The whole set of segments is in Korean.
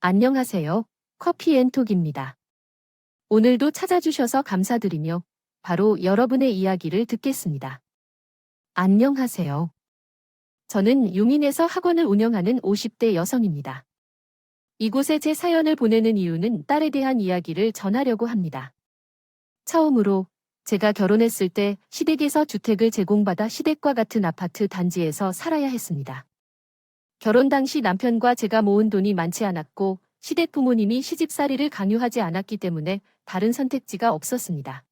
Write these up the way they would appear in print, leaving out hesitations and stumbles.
안녕하세요. 커피앤톡입니다. 오늘도 찾아주셔서 감사드리며 바로 여러분의 이야기를 듣겠습니다. 안녕하세요. 저는 용인에서 학원을 운영하는 50대 여성입니다. 이곳에 제 사연을 보내는 이유는 딸에 대한 이야기를 전하려고 합니다. 처음으로 제가 결혼했을 때 시댁에서 주택을 제공받아 시댁과 같은 아파트 단지에서 살아야 했습니다. 결혼 당시 남편과 제가 모은 돈이 많지 않았고 시댁 부모님이 시집살이를 강요하지 않았기 때문에 다른 선택지가 없었습니다.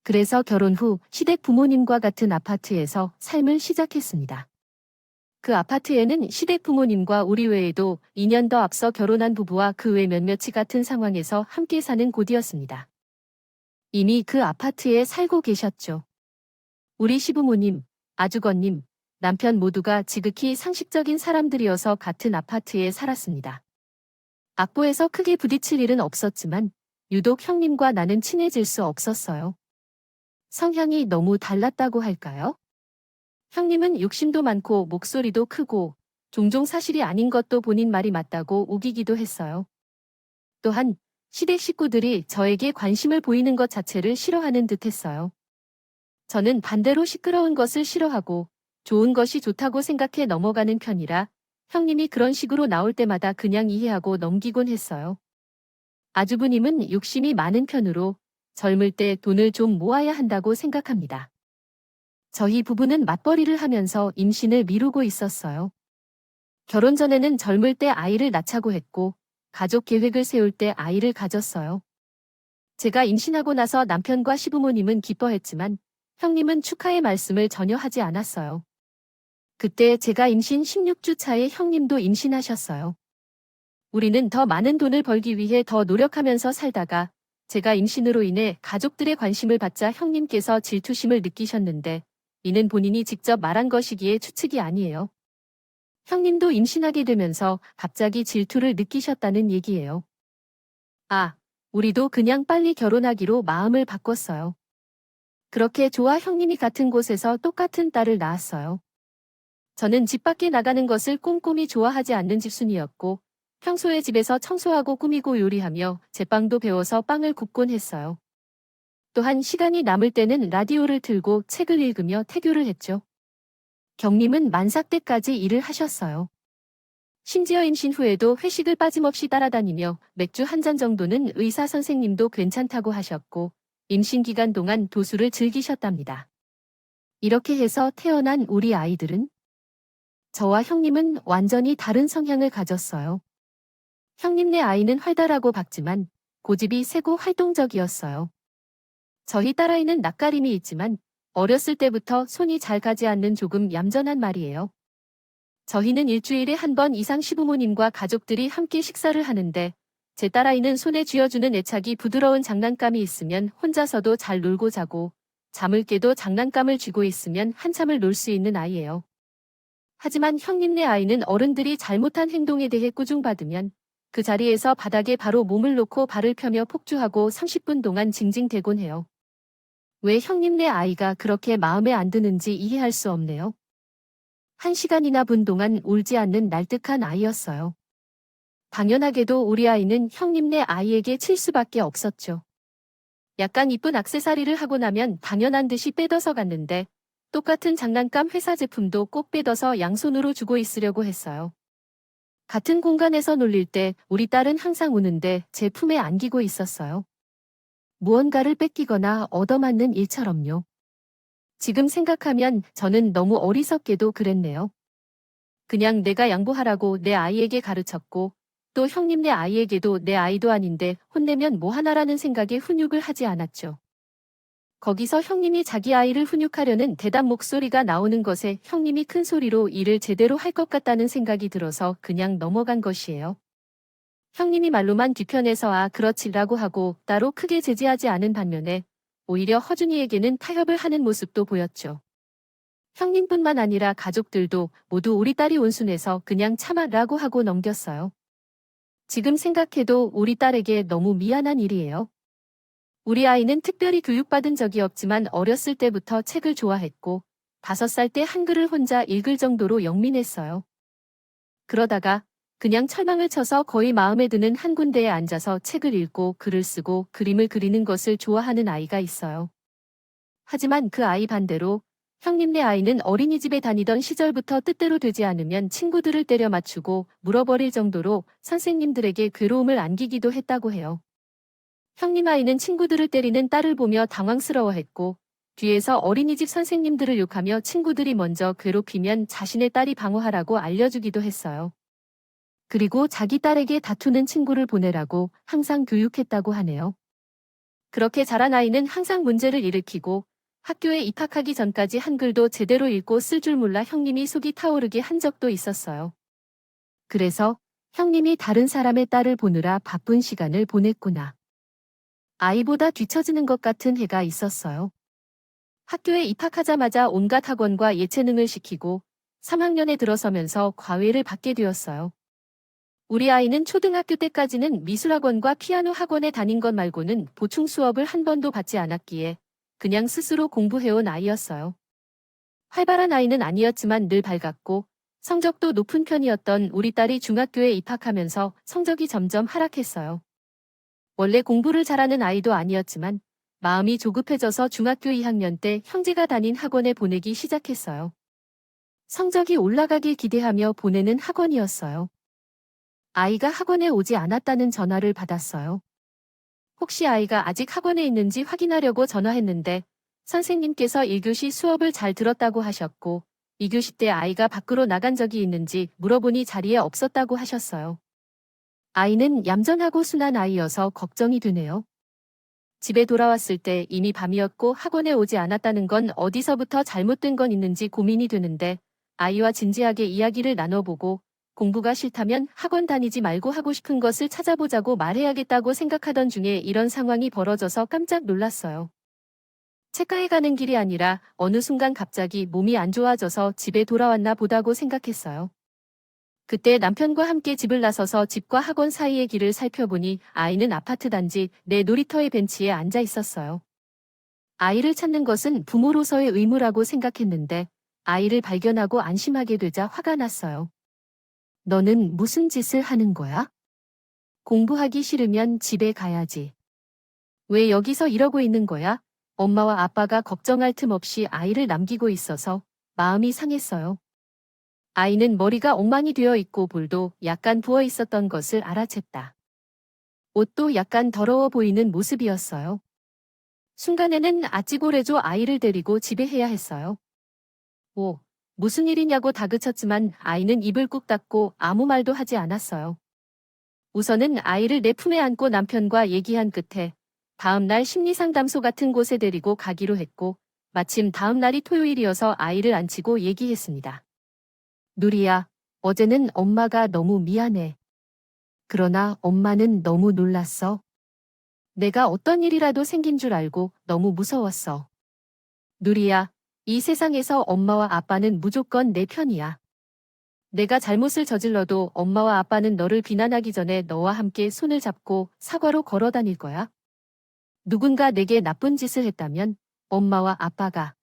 그래서 결혼 후 시댁 부모님과 같은 아파트에서 삶을 시작했습니다. 그 아파트에는 시댁 부모님과 우리 외에도 2년 더 앞서 결혼한 부부와 그 외 몇몇이 같은 상황에서 함께 사는 곳이었습니다. 이미 그 아파트에 살고 계셨죠. 우리 시부모님, 아주버님, 남편 모두가 지극히 상식적인 사람들이어서 같은 아파트에 살았습니다. 악보에서 크게 부딪힐 일은 없었지만 유독 형님과 나는 친해질 수 없었어요. 성향이 너무 달랐다고 할까요? 형님은 욕심도 많고 목소리도 크고 종종 사실이 아닌 것도 본인 말이 맞다고 우기기도 했어요. 또한 시댁 식구들이 저에게 관심을 보이는 것 자체를 싫어하는 듯 했어요. 저는 반대로 시끄러운 것을 싫어하고 좋은 것이 좋다고 생각해 넘어가는 편이라 형님이 그런 식으로 나올 때마다 그냥 이해하고 넘기곤 했어요. 아주부님은 욕심이 많은 편으로 젊을 때 돈을 좀 모아야 한다고 생각합니다. 저희 부부는 맞벌이를 하면서 임신을 미루고 있었어요. 결혼 전에는 젊을 때 아이를 낳자고 했고 가족 계획을 세울 때 아이를 가졌어요. 제가 임신하고 나서 남편과 시부모님은 기뻐했지만 형님은 축하의 말씀을 전혀 하지 않았어요. 그때 제가 임신 16주 차에 형님도 임신하셨어요. 우리는 더 많은 돈을 벌기 위해 더 노력하면서 살다가 제가 임신으로 인해 가족들의 관심을 받자 형님께서 질투심을 느끼셨는데 이는 본인이 직접 말한 것이기에 추측이 아니에요. 형님도 임신하게 되면서 갑자기 질투를 느끼셨다는 얘기예요. 아, 우리도 그냥 빨리 결혼하기로 마음을 바꿨어요. 그렇게 저와 형님이 같은 곳에서 똑같은 딸을 낳았어요. 저는 집 밖에 나가는 것을 꼼꼼히 좋아하지 않는 집순이었고 평소에 집에서 청소하고 꾸미고 요리하며 제빵도 배워서 빵을 굽곤 했어요. 또한 시간이 남을 때는 라디오를 틀고 책을 읽으며 태교를 했죠. 경님은 만삭 때까지 일을 하셨어요. 심지어 임신 후에도 회식을 빠짐없이 따라다니며 맥주 한 잔 정도는 의사 선생님도 괜찮다고 하셨고 임신 기간 동안 도수를 즐기셨답니다. 이렇게 해서 태어난 우리 아이들은 저와 형님은 완전히 다른 성향을 가졌어요. 형님네 아이는 활달하고 밝지만 고집이 세고 활동적이었어요. 저희 딸아이는 낯가림이 있지만 어렸을 때부터 손이 잘 가지 않는 조금 얌전한 말이에요. 저희는 일주일에 한 번 이상 시부모님과 가족들이 함께 식사를 하는데 제 딸아이는 손에 쥐어주는 애착이 부드러운 장난감이 있으면 혼자서도 잘 놀고 자고 잠을 깨도 장난감을 쥐고 있으면 한참을 놀 수 있는 아이예요. 하지만 형님네 아이는 어른들이 잘못한 행동에 대해 꾸중받으면 그 자리에서 바닥에 바로 몸을 놓고 발을 펴며 폭주하고 30분 동안 징징대곤 해요. 왜 형님네 아이가 그렇게 마음에 안 드는지 이해할 수 없네요. 1시간이나 분 동안 울지 않는 날뜩한 아이였어요. 당연하게도 우리 아이는 형님네 아이에게 칠 수밖에 없었죠. 약간 이쁜 액세서리를 하고 나면 당연한 듯이 빼둬서 갔는데 똑같은 장난감 회사 제품도 꼭 빼둬서 양손으로 주고 있으려고 했어요. 같은 공간에서 놀릴 때 우리 딸은 항상 우는데 제 품에 안기고 있었어요. 무언가를 뺏기거나 얻어맞는 일처럼요. 지금 생각하면 저는 너무 어리석게도 그랬네요. 그냥 내가 양보하라고 내 아이에게 가르쳤고 또 형님네 아이에게도 내 아이도 아닌데 혼내면 뭐 하나라는 생각에 훈육을 하지 않았죠. 거기서 형님이 자기 아이를 훈육하려는 대답 목소리가 나오는 것에 형님이 큰 소리로 일을 제대로 할 것 같다는 생각이 들어서 그냥 넘어간 것이에요. 형님이 말로만 뒤편에서 아 그렇지라고 하고 따로 크게 제지하지 않은 반면에 오히려 허준이에게는 타협을 하는 모습도 보였죠. 형님뿐만 아니라 가족들도 모두 우리 딸이 온순해서 그냥 참아라고 하고 넘겼어요. 지금 생각해도 우리 딸에게 너무 미안한 일이에요. 우리 아이는 특별히 교육받은 적이 없지만 어렸을 때부터 책을 좋아했고 5살 때 한글을 혼자 읽을 정도로 영민했어요. 그러다가 그냥 철망을 쳐서 거의 마음에 드는 한 군데에 앉아서 책을 읽고 글을 쓰고 그림을 그리는 것을 좋아하는 아이가 있어요. 하지만 그 아이 반대로 형님네 아이는 어린이집에 다니던 시절부터 뜻대로 되지 않으면 친구들을 때려 맞추고 물어버릴 정도로 선생님들에게 괴로움을 안기기도 했다고 해요. 형님 아이는 친구들을 때리는 딸을 보며 당황스러워했고 뒤에서 어린이집 선생님들을 욕하며 친구들이 먼저 괴롭히면 자신의 딸이 방어하라고 알려주기도 했어요. 그리고 자기 딸에게 다투는 친구를 보내라고 항상 교육했다고 하네요. 그렇게 자란 아이는 항상 문제를 일으키고 학교에 입학하기 전까지 한글도 제대로 읽고 쓸 줄 몰라 형님이 속이 타오르게 한 적도 있었어요. 그래서 형님이 다른 사람의 딸을 보느라 바쁜 시간을 보냈구나. 아이보다 뒤처지는 것 같은 해가 있었어요. 학교에 입학하자마자 온갖 학원과 예체능을 시키고 3학년에 들어서면서 과외를 받게 되었어요. 우리 아이는 초등학교 때까지는 미술학원과 피아노 학원에 다닌 것 말고는 보충 수업을 한 번도 받지 않았기에 그냥 스스로 공부해온 아이였어요. 활발한 아이는 아니었지만 늘 밝았고 성적도 높은 편이었던 우리 딸이 중학교에 입학하면서 성적이 점점 하락했어요. 원래 공부를 잘하는 아이도 아니었지만 마음이 조급해져서 중학교 2학년 때 형제가 다닌 학원에 보내기 시작했어요. 성적이 올라가길 기대하며 보내는 학원이었어요. 아이가 학원에 오지 않았다는 전화를 받았어요. 혹시 아이가 아직 학원에 있는지 확인하려고 전화했는데 선생님께서 1교시 수업을 잘 들었다고 하셨고 2교시 때 아이가 밖으로 나간 적이 있는지 물어보니 자리에 없었다고 하셨어요. 아이는 얌전하고 순한 아이여서 걱정이 되네요. 집에 돌아왔을 때 이미 밤이었고 학원에 오지 않았다는 건 어디서부터 잘못된 건 있는지 고민이 되는데 아이와 진지하게 이야기를 나눠보고 공부가 싫다면 학원 다니지 말고 하고 싶은 것을 찾아보자고 말해야겠다고 생각하던 중에 이런 상황이 벌어져서 깜짝 놀랐어요. 책가에 가는 길이 아니라 어느 순간 갑자기 몸이 안 좋아져서 집에 돌아왔나 보다고 생각했어요. 그때 남편과 함께 집을 나서서 집과 학원 사이의 길을 살펴보니 아이는 아파트 단지 내 놀이터의 벤치에 앉아 있었어요. 아이를 찾는 것은 부모로서의 의무라고 생각했는데 아이를 발견하고 안심하게 되자 화가 났어요. 너는 무슨 짓을 하는 거야? 공부하기 싫으면 집에 가야지. 왜 여기서 이러고 있는 거야? 엄마와 아빠가 걱정할 틈 없이 아이를 남기고 있어서 마음이 상했어요. 아이는 머리가 엉망이 되어 있고 볼도 약간 부어 있었던 것을 알아챘다. 옷도 약간 더러워 보이는 모습이었어요. 순간에는 아찌고래조 아이를 데리고 집에 해야 했어요. 무슨 일이냐고 다그쳤지만 아이는 입을 꾹 닫고 아무 말도 하지 않았어요. 우선은 아이를 내 품에 안고 남편과 얘기한 끝에 다음 날 심리상담소 같은 곳에 데리고 가기로 했고 마침 다음 날이 토요일이어서 아이를 앉히고 얘기했습니다. 누리야, 어제는 엄마가 너무 미안해. 그러나 엄마는 너무 놀랐어. 내가 어떤 일이라도 생긴 줄 알고 너무 무서웠어. 누리야, 이 세상에서 엄마와 아빠는 무조건 내 편이야. 내가 잘못을 저질러도 엄마와 아빠는 너를 비난하기 전에 너와 함께 손을 잡고 사과로 걸어 다닐 거야. 누군가 내게 나쁜 짓을 했다면 엄마와 아빠가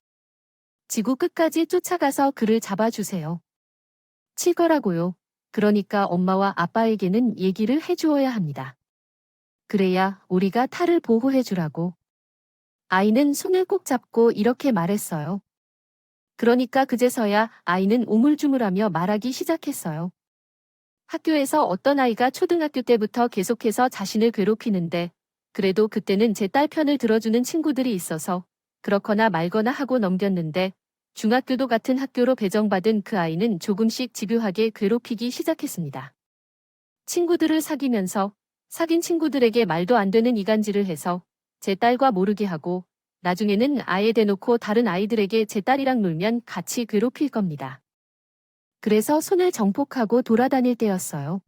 지구 끝까지 쫓아가서 그를 잡아주세요. 칠 거라고요. 그러니까 엄마와 아빠에게는 얘기를 해주어야 합니다. 그래야 우리가 탈을 보호해주라고. 아이는 손을 꼭 잡고 이렇게 말했어요. 그러니까 그제서야 아이는 우물쭈물하며 말하기 시작했어요. 학교에서 어떤 아이가 초등학교 때부터 계속해서 자신을 괴롭히는데 그래도 그때는 제 딸 편을 들어주는 친구들이 있어서 그렇거나 말거나 하고 넘겼는데 중학교도 같은 학교로 배정받은 그 아이는 조금씩 집요하게 괴롭히기 시작했습니다. 친구들을 사귀면서 사귄 친구들에게 말도 안 되는 이간질을 해서 제 딸과 모르게 하고 나중에는 아예 대놓고 다른 아이들에게 제 딸이랑 놀면 같이 괴롭힐 겁니다. 그래서 손을 정폭하고 돌아다닐 때였어요.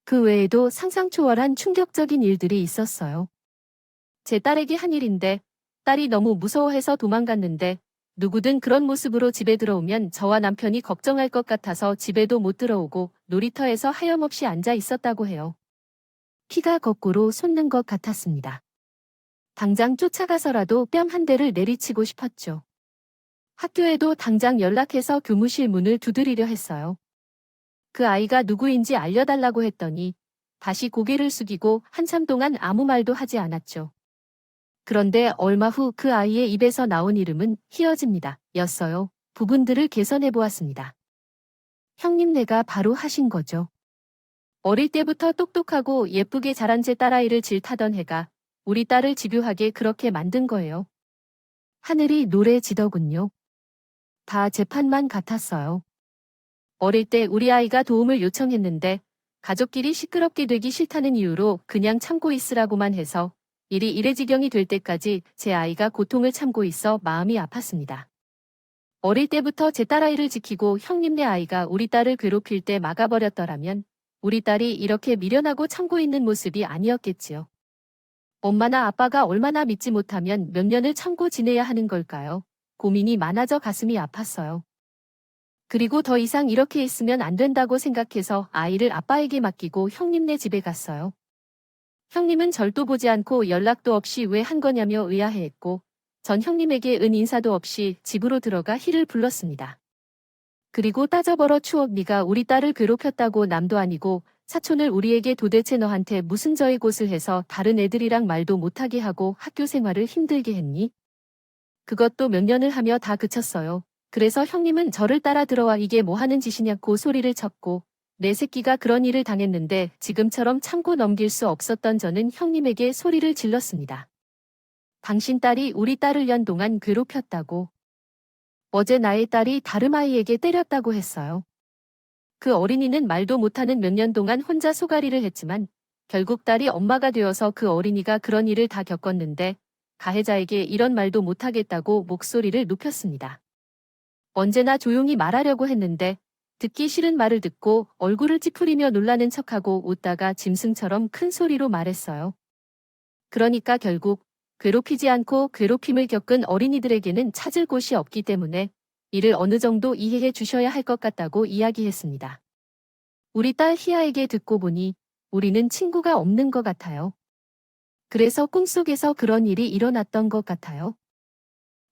그 외에도 상상 초월한 충격적인 일들이 있었어요. 제 딸에게 한 일인데 딸이 너무 무서워해서 도망갔는데 누구든 그런 모습으로 집에 들어오면 저와 남편이 걱정할 것 같아서 집에도 못 들어오고 놀이터에서 하염없이 앉아 있었다고 해요. 피가 거꾸로 솟는 것 같았습니다. 당장 쫓아가서라도 뺨 한 대를 내리치고 싶었죠. 학교에도 당장 연락해서 교무실 문을 두드리려 했어요. 그 아이가 누구인지 알려달라고 했더니 다시 고개를 숙이고 한참 동안 아무 말도 하지 않았죠. 그런데 얼마 후 그 아이의 입에서 나온 이름은 희어집니다. 였어요. 부분들을 개선해 보았습니다. 형님 내가 바로 하신 거죠. 어릴 때부터 똑똑하고 예쁘게 자란 제 딸아이를 질타던 해가 우리 딸을 집요하게 그렇게 만든 거예요. 하늘이 노래지더군요. 다 제 판만 같았어요. 어릴 때 우리 아이가 도움을 요청했는데 가족끼리 시끄럽게 되기 싫다는 이유로 그냥 참고 있으라고만 해서 일이 이래지경이 될 때까지 제 아이가 고통을 참고 있어 마음이 아팠습니다. 어릴 때부터 제 딸아이를 지키고 형님네 아이가 우리 딸을 괴롭힐 때 막아버렸더라면 우리 딸이 이렇게 미련하고 참고 있는 모습이 아니었겠지요. 엄마나 아빠가 얼마나 믿지 못하면 몇 년을 참고 지내야 하는 걸까요? 고민이 많아져 가슴이 아팠어요. 그리고 더 이상 이렇게 있으면 안 된다고 생각해서 아이를 아빠에게 맡기고 형님네 집에 갔어요. 형님은 절도 보지 않고 연락도 없이 왜 한 거냐며 의아해했고 전 형님에게 은 인사도 없이 집으로 들어가 희를 불렀습니다. 그리고 따져버려 추억 네가 우리 딸을 괴롭혔다고 남도 아니고 사촌을 우리에게 도대체 너한테 무슨 저의 곳을 해서 다른 애들이랑 말도 못하게 하고 학교 생활을 힘들게 했니? 그것도 몇 년을 하며 다 그쳤어요. 그래서 형님은 저를 따라 들어와 이게 뭐 하는 짓이냐고 소리를 쳤고 내 새끼가 그런 일을 당했는데 지금처럼 참고 넘길 수 없었던 저는 형님에게 소리를 질렀습니다. 당신 딸이 우리 딸을 년 동안 괴롭혔다고. 어제 나의 딸이 다른 아이에게 때렸다고 했어요. 그 어린이는 말도 못하는 몇 년 동안 혼자 소가리를 했지만 결국 딸이 엄마가 되어서 그 어린이가 그런 일을 다 겪었는데 가해자에게 이런 말도 못하겠다고 목소리를 높였습니다. 언제나 조용히 말하려고 했는데 듣기 싫은 말을 듣고 얼굴을 찌푸리며 놀라는 척하고 웃다가 짐승처럼 큰 소리로 말했어요. 그러니까 결국 괴롭히지 않고 괴롭힘을 겪은 어린이들에게는 찾을 곳이 없기 때문에 이를 어느 정도 이해해 주셔야 할 것 같다고 이야기했습니다. 우리 딸 희아에게 듣고 보니 우리는 친구가 없는 것 같아요. 그래서 꿈속에서 그런 일이 일어났던 것 같아요.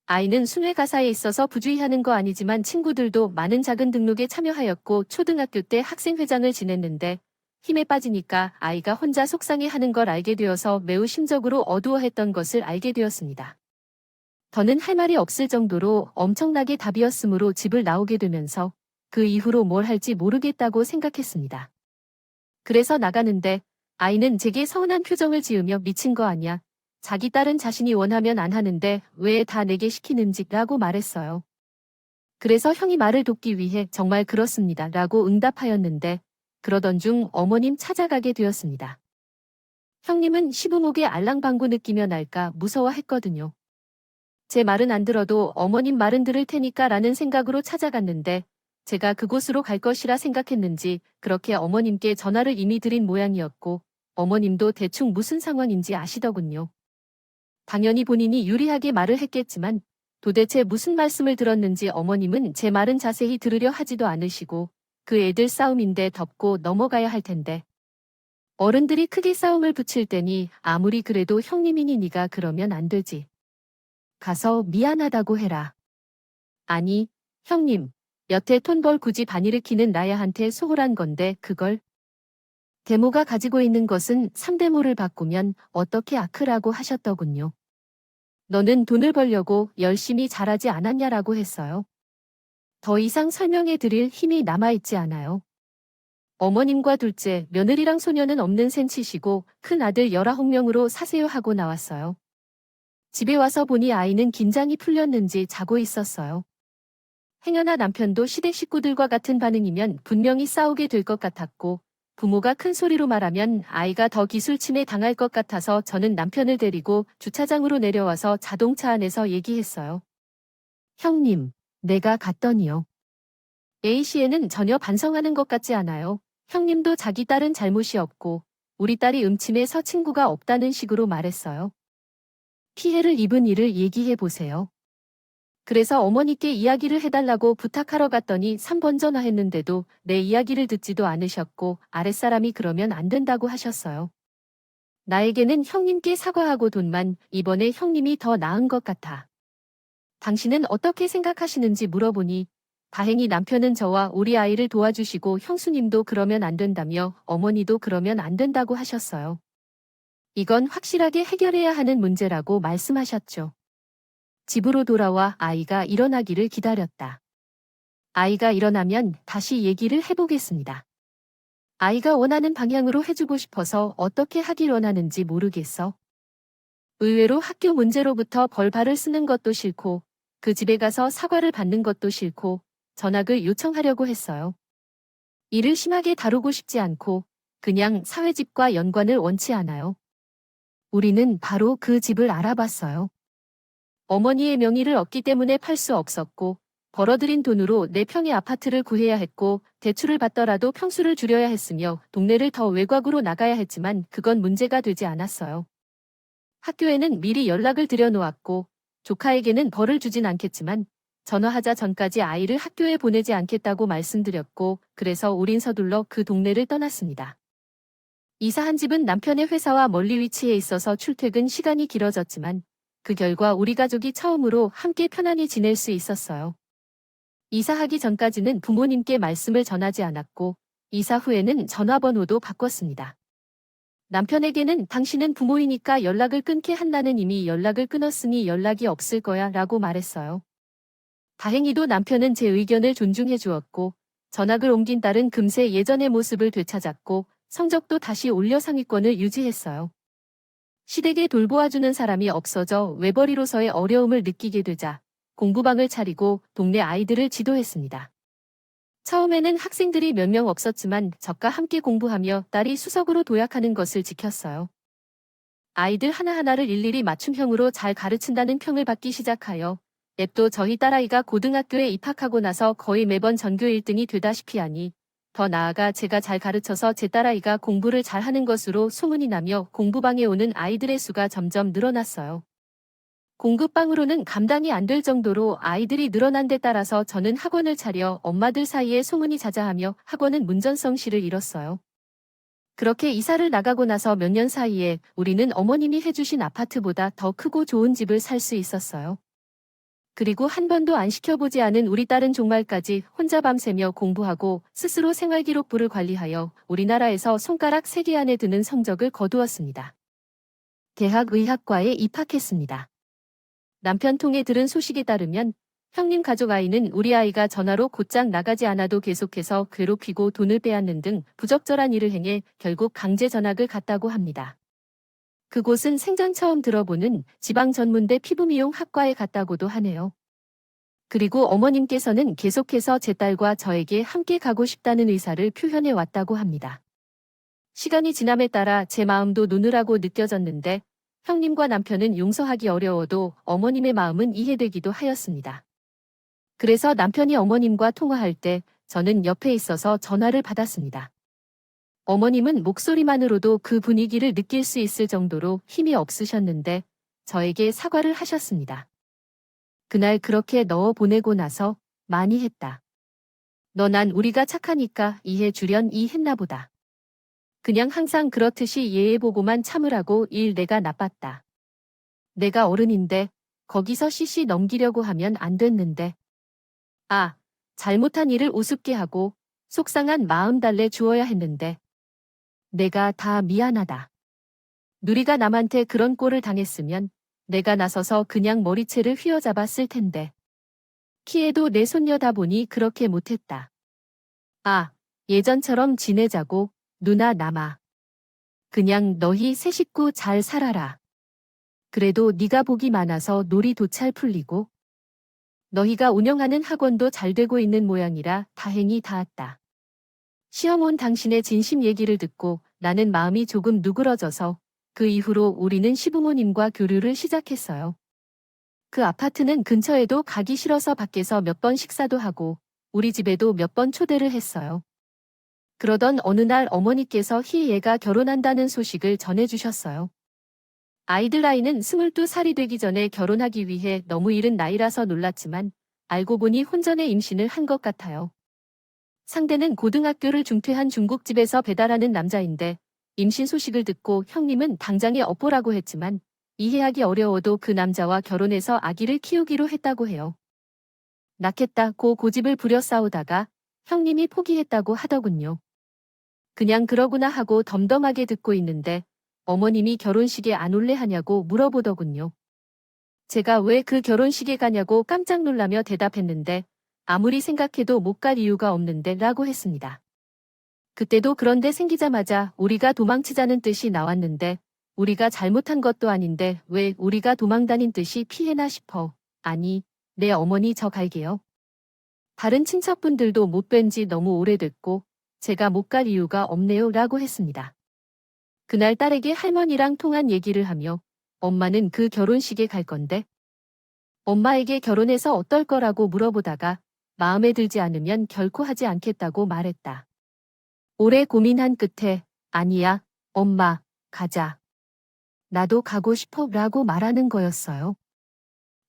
아이는 순회 가사에 있어서 부주의하는 거 아니지만 친구들도 많은 작은 등록에 참여하였고 초등학교 때 학생회장을 지냈는데 힘에 빠지니까 아이가 혼자 속상해하는 걸 알게 되어서 매우 심적으로 어두워했던 것을 알게 되었습니다. 더는 할 말이 없을 정도로 엄청나게 답이었으므로 집을 나오게 되면서 그 이후로 뭘 할지 모르겠다고 생각했습니다. 그래서 나가는데 아이는 제게 서운한 표정을 지으며 미친 거 아니야. 자기 딸은 자신이 원하면 안 하는데 왜 다 내게 시키는지 라고 말했어요. 그래서 형이 말을 돕기 위해 정말 그렇습니다 라고 응답하였는데 그러던 중 어머님 찾아가게 되었습니다. 형님은 시부목의 알랑방구 느끼며 날까 무서워했거든요. 제 말은 안 들어도 어머님 말은 들을 테니까 라는 생각으로 찾아갔는데 제가 그곳으로 갈 것이라 생각했는지 그렇게 어머님께 전화를 이미 드린 모양이었고 어머님도 대충 무슨 상황인지 아시더군요. 당연히 본인이 유리하게 말을 했겠지만 도대체 무슨 말씀을 들었는지 어머님은 제 말은 자세히 들으려 하지도 않으시고 그 애들 싸움인데 덮고 넘어가야 할 텐데. 어른들이 크게 싸움을 붙일 때니 아무리 그래도 형님이니 네가 그러면 안 되지. 가서 미안하다고 해라. 아니, 형님, 여태 톤벌 굳이 반일으키는 나야한테 소홀한 건데 그걸. 데모가 가지고 있는 것은 3대모를 바꾸면 어떻게 아크라고 하셨더군요. 너는 돈을 벌려고 열심히 잘하지 않았냐라고 했어요. 더 이상 설명해 드릴 힘이 남아있지 않아요. 어머님과 둘째, 며느리랑 소녀는 없는 셈치시고 큰 아들 19명으로 사세요 하고 나왔어요. 집에 와서 보니 아이는 긴장이 풀렸는지 자고 있었어요. 행여나 남편도 시댁 식구들과 같은 반응이면 분명히 싸우게 될 것 같았고 부모가 큰 소리로 말하면 아이가 더 기술침해 당할 것 같아서 저는 남편을 데리고 주차장으로 내려와서 자동차 안에서 얘기했어요. 형님, 내가 갔더니요. A씨에는 전혀 반성하는 것 같지 않아요. 형님도 자기 딸은 잘못이 없고 우리 딸이 음침해서 친구가 없다는 식으로 말했어요. 피해를 입은 일을 얘기해 보세요. 그래서 어머니께 이야기를 해달라고 부탁하러 갔더니 3번 전화했는데도 내 이야기를 듣지도 않으셨고 아랫사람이 그러면 안 된다고 하셨어요. 나에게는 형님께 사과하고 돈만 이번에 형님이 더 나은 것 같아. 당신은 어떻게 생각하시는지 물어보니 다행히 남편은 저와 우리 아이를 도와주시고 형수님도 그러면 안 된다며 어머니도 그러면 안 된다고 하셨어요. 이건 확실하게 해결해야 하는 문제라고 말씀하셨죠. 집으로 돌아와 아이가 일어나기를 기다렸다. 아이가 일어나면 다시 얘기를 해보겠습니다. 아이가 원하는 방향으로 해주고 싶어서 어떻게 하길 원하는지 모르겠어. 의외로 학교 문제로부터 벌발을 쓰는 것도 싫고 그 집에 가서 사과를 받는 것도 싫고 전학을 요청하려고 했어요. 일을 심하게 다루고 싶지 않고 그냥 사회집과 연관을 원치 않아요. 우리는 바로 그 집을 알아봤어요. 어머니의 명의를 얻기 때문에 팔 수 없었고 벌어들인 돈으로 4평의 아파트를 구해야 했고 대출을 받더라도 평수를 줄여야 했으며 동네를 더 외곽으로 나가야 했지만 그건 문제가 되지 않았어요. 학교에는 미리 연락을 드려놓았고 조카에게는 벌을 주진 않겠지만 전화하자 전까지 아이를 학교에 보내지 않겠다고 말씀드렸고 그래서 우린 서둘러 그 동네를 떠났습니다. 이사한 집은 남편의 회사와 멀리 위치해 있어서 출퇴근 시간이 길어졌지만 그 결과 우리 가족이 처음으로 함께 편안히 지낼 수 있었어요. 이사하기 전까지는 부모님께 말씀을 전하지 않았고 이사 후에는 전화번호도 바꿨습니다. 남편에게는 당신은 부모이니까 연락을 끊게 한다는 이미 연락을 끊었으니 연락이 없을 거야 라고 말했어요. 다행히도 남편은 제 의견을 존중해 주었고 전학을 옮긴 딸은 금세 예전의 모습을 되찾았고 성적도 다시 올려 상위권을 유지했어요. 시댁에 돌보아주는 사람이 없어져 외벌이로서의 어려움을 느끼게 되자 공부방을 차리고 동네 아이들을 지도했습니다. 처음에는 학생들이 몇 명 없었지만 저과 함께 공부하며 딸이 수석으로 도약하는 것을 지켰어요. 아이들 하나하나를 일일이 맞춤형으로 잘 가르친다는 평을 받기 시작하여 앱도 저희 딸아이가 고등학교에 입학하고 나서 거의 매번 전교 1등이 되다시피 하니 더 나아가 제가 잘 가르쳐서 제 딸아이가 공부를 잘하는 것으로 소문이 나며 공부방에 오는 아이들의 수가 점점 늘어났어요. 공급방으로는 감당이 안 될 정도로 아이들이 늘어난 데 따라서 저는 학원을 차려 엄마들 사이에 소문이 자자하며 학원은 문전성시를 이뤘어요. 그렇게 이사를 나가고 나서 몇 년 사이에 우리는 어머님이 해주신 아파트보다 더 크고 좋은 집을 살 수 있었어요. 그리고 한 번도 안 시켜보지 않은 우리 딸은 종말까지 혼자 밤새며 공부하고 스스로 생활기록부를 관리하여 우리나라에서 손가락 3개 안에 드는 성적을 거두었습니다. 대학 의학과에 입학했습니다. 남편 통해 들은 소식에 따르면 형님 가족 아이는 우리 아이가 전화로 곧장 나가지 않아도 계속해서 괴롭히고 돈을 빼앗는 등 부적절한 일을 행해 결국 강제 전학을 갔다고 합니다. 그곳은 생전 처음 들어보는 지방전문대 피부미용 학과에 갔다고도 하네요. 그리고 어머님께서는 계속해서 제 딸과 저에게 함께 가고 싶다는 의사를 표현해 왔다고 합니다. 시간이 지남에 따라 제 마음도 누누라고 느껴졌는데 형님과 남편은 용서하기 어려워도 어머님의 마음은 이해되기도 하였습니다. 그래서 남편이 어머님과 통화할 때 저는 옆에 있어서 전화를 받았습니다. 어머님은 목소리만으로도 그 분위기를 느낄 수 있을 정도로 힘이 없으셨는데 저에게 사과를 하셨습니다. 그날 그렇게 넣어 보내고 나서 많이 했다. 너 난 우리가 착하니까 이해 주려니 했나 보다. 그냥 항상 그렇듯이 예해보고만 참으라고 일 내가 나빴다. 내가 어른인데 거기서 씨씨 넘기려고 하면 안 됐는데. 아, 잘못한 일을 우습게 하고 속상한 마음 달래 주어야 했는데. 내가 다 미안하다. 누리가 남한테 그런 꼴을 당했으면 내가 나서서 그냥 머리채를 휘어잡았을 텐데. 키에도 내 손녀다 보니 그렇게 못했다. 아, 예전처럼 지내자고, 누나 남아. 그냥 너희 세 식구 잘 살아라. 그래도 네가 복이 많아서 놀이 도찰 풀리고 너희가 운영하는 학원도 잘 되고 있는 모양이라 다행히 닿았다. 시험 온 당신의 진심 얘기를 듣고 나는 마음이 조금 누그러져서 그 이후로 우리는 시부모님과 교류를 시작했어요. 그 아파트는 근처에도 가기 싫어서 밖에서 몇 번 식사도 하고 우리 집에도 몇 번 초대를 했어요. 그러던 어느 날 어머니께서 희애가 결혼한다는 소식을 전해주셨어요. 아이들 나이는 22살이 되기 전에 결혼하기 위해 너무 이른 나이라서 놀랐지만 알고 보니 혼전에 임신을 한 것 같아요. 상대는 고등학교를 중퇴한 중국집에서 배달하는 남자인데 임신 소식을 듣고 형님은 당장에 엎보라고 했지만 이해하기 어려워도 그 남자와 결혼해서 아기를 키우기로 했다고 해요. 낳겠다고 고집을 부려 싸우다가 형님이 포기했다고 하더군요. 그냥 그러구나 하고 덤덤하게 듣고 있는데 어머님이 결혼식에 안 올래 하냐고 물어보더군요. 제가 왜 그 결혼식에 가냐고 깜짝 놀라며 대답했는데 아무리 생각해도 못 갈 이유가 없는데 라고 했습니다. 그때도 그런데 생기자마자 우리가 도망치자는 뜻이 나왔는데 우리가 잘못한 것도 아닌데 왜 우리가 도망다닌 뜻이 피해나 싶어. 아니, 내 어머니 저 갈게요. 다른 친척분들도 못 뵌 지 너무 오래됐고 제가 못 갈 이유가 없네요 라고 했습니다. 그날 딸에게 할머니랑 통한 얘기를 하며 엄마는 그 결혼식에 갈 건데 엄마에게 결혼해서 어떨 거라고 물어보다가 마음에 들지 않으면 결코 하지 않겠다고 말했다. 오래 고민한 끝에 아니야, 엄마, 가자. 나도 가고 싶어 라고 말하는 거였어요.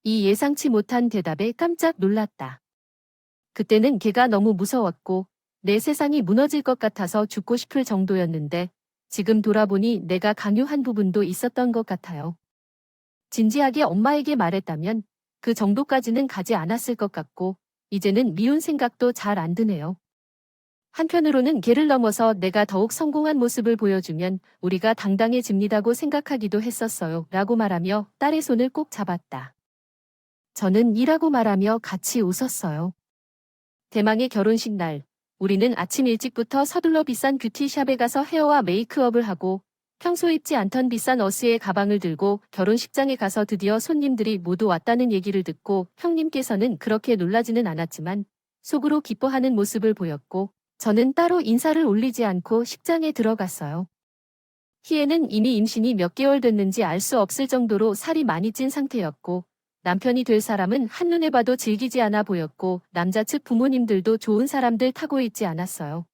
이 예상치 못한 대답에 깜짝 놀랐다. 그때는 걔가 너무 무서웠고 내 세상이 무너질 것 같아서 죽고 싶을 정도였는데 지금 돌아보니 내가 강요한 부분도 있었던 것 같아요. 진지하게 엄마에게 말했다면 그 정도까지는 가지 않았을 것 같고 이제는 미운 생각도 잘 안 드네요. 한편으로는 걔를 넘어서 내가 더욱 성공한 모습을 보여주면 우리가 당당해집니다고 생각하기도 했었어요. 라고 말하며 딸의 손을 꼭 잡았다. 저는 이라고 말하며 같이 웃었어요. 대망의 결혼식 날, 우리는 아침 일찍부터 서둘러 비싼 뷰티샵에 가서 헤어와 메이크업을 하고 평소 입지 않던 비싼 어스의 가방을 들고 결혼식장에 가서 드디어 손님들이 모두 왔다는 얘기를 듣고 형님께서는 그렇게 놀라지는 않았지만 속으로 기뻐하는 모습을 보였고 저는 따로 인사를 올리지 않고 식장에 들어갔어요. 희애는 이미 임신이 몇 개월 됐는지 알 수 없을 정도로 살이 많이 찐 상태였고 남편이 될 사람은 한눈에 봐도 질기지 않아 보였고 남자 측 부모님들도 좋은 사람들 타고 있지 않았어요.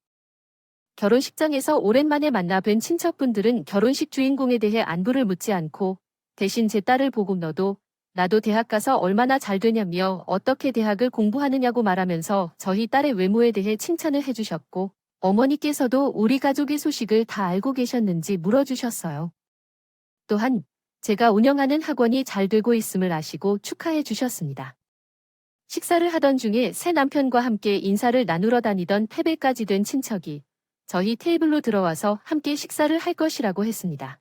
결혼식장에서 오랜만에 만나 뵌 친척분들은 결혼식 주인공에 대해 안부를 묻지 않고 대신 제 딸을 보고 나도 대학 가서 얼마나 잘 되냐며 어떻게 대학을 공부하느냐고 말하면서 저희 딸의 외모에 대해 칭찬을 해주셨고 어머니께서도 우리 가족의 소식을 다 알고 계셨는지 물어주셨어요. 또한 제가 운영하는 학원이 잘 되고 있음을 아시고 축하해 주셨습니다. 식사를 하던 중에 새 남편과 함께 인사를 나누러 다니던 패배까지 된 친척이 저희 테이블로 들어와서 함께 식사를 할 것이라고 했습니다.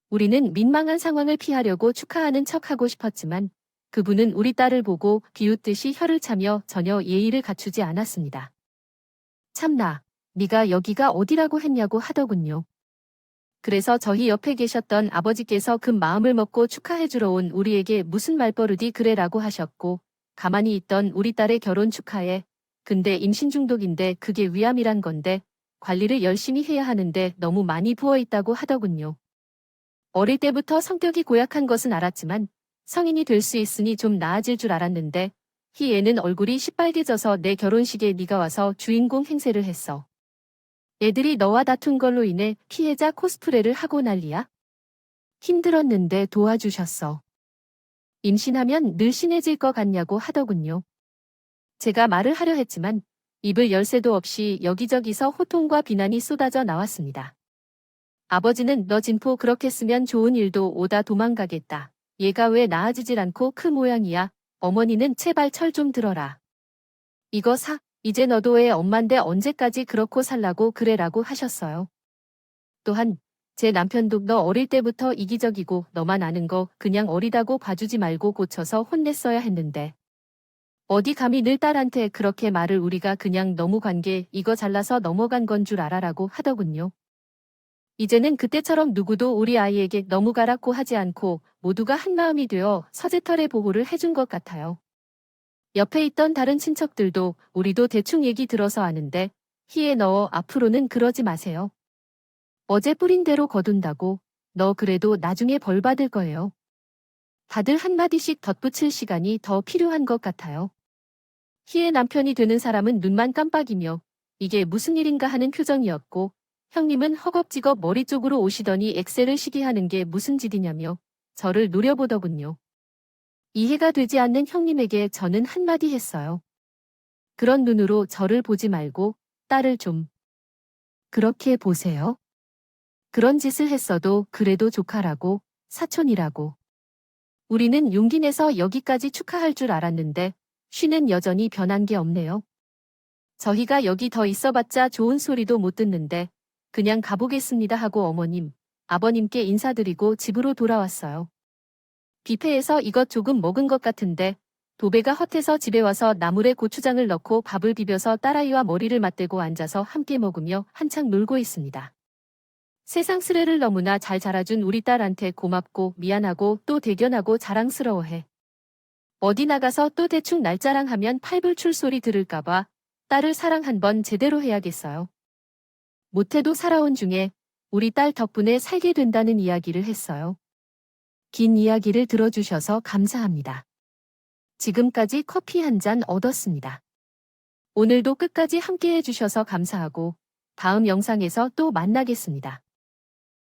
우리는 민망한 상황을 피하려고 축하하는 척하고 싶었지만 그분은 우리 딸을 보고 비웃듯이 혀를 차며 전혀 예의를 갖추지 않았습니다. 참나, 네가 여기가 어디라고 했냐고 하더군요. 그래서 저희 옆에 계셨던 아버지께서 급 마음을 먹고 축하해주러 온 우리에게 무슨 말버릇이 그래라고 하셨고 가만히 있던 우리 딸의 결혼 축하에 근데 임신 중독인데 그게 위암이란 건데 관리를 열심히 해야 하는데 너무 많이 부어있다고 하더군요. 어릴 때부터 성격이 고약한 것은 알았지만 성인이 될 수 있으니 좀 나아질 줄 알았는데 희애는 얼굴이 시빨개져서 내 결혼식에 네가 와서 주인공 행세를 했어. 애들이 너와 다툰 걸로 인해 피해자 코스프레를 하고 난리야? 힘들었는데 도와주셨어. 임신하면 늘씬해질 것 같냐고 하더군요. 제가 말을 하려 했지만 입을 열 새도 없이 여기저기서 호통과 비난이 쏟아져 나왔습니다. 아버지는 너 진포 그렇게 쓰면 좋은 일도 오다 도망가겠다. 얘가 왜 나아지질 않고 크 모양이야. 어머니는 제발 철 좀 들어라. 이거 이제 너도 애 엄만데 언제까지 그렇고 살라고 그래라고 하셨어요. 또한 제 남편도 너 어릴 때부터 이기적이고 너만 아는 거 그냥 어리다고 봐주지 말고 고쳐서 혼냈어야 했는데. 어디 감히 늘 딸한테 그렇게 말을 우리가 그냥 너무 관계 이거 잘라서 넘어간 건 줄 알아라고 하더군요. 이제는 그때처럼 누구도 우리 아이에게 너무 가라고 하지 않고 모두가 한마음이 되어 서재털의 보호를 해준 것 같아요. 옆에 있던 다른 친척들도 우리도 대충 얘기 들어서 아는데 희애 너 앞으로는 그러지 마세요. 어제 뿌린 대로 거둔다고 너 그래도 나중에 벌 받을 거예요. 다들 한마디씩 덧붙일 시간이 더 필요한 것 같아요. 희애 남편이 되는 사람은 눈만 깜빡이며 이게 무슨 일인가 하는 표정이었고 형님은 허겁지겁 머리 쪽으로 오시더니 엑셀을 시기하는 게 무슨 짓이냐며 저를 노려보더군요. 이해가 되지 않는 형님에게 저는 한마디 했어요. 그런 눈으로 저를 보지 말고 딸을 좀 그렇게 보세요. 그런 짓을 했어도 그래도 조카라고 사촌이라고. 우리는 용기 내서 여기까지 축하할 줄 알았는데 쉬는 여전히 변한 게 없네요. 저희가 여기 더 있어봤자 좋은 소리도 못 듣는데 그냥 가보겠습니다 하고 어머님, 아버님께 인사드리고 집으로 돌아왔어요. 뷔페에서 이것 조금 먹은 것 같은데 도배가 헛해서 집에 와서 나물에 고추장을 넣고 밥을 비벼서 딸아이와 머리를 맞대고 앉아서 함께 먹으며 한창 놀고 있습니다. 세상 스레를 너무나 잘 자라준 우리 딸한테 고맙고 미안하고 또 대견하고 자랑스러워해. 어디 나가서 또 대충 날짜랑하면 팔불출 소리 들을까봐 딸을 사랑 한번 제대로 해야겠어요. 못해도 살아온 중에 우리 딸 덕분에 살게 된다는 이야기를 했어요. 긴 이야기를 들어주셔서 감사합니다. 지금까지 커피 한 잔 얻었습니다. 오늘도 끝까지 함께 해주셔서 감사하고 다음 영상에서 또 만나겠습니다.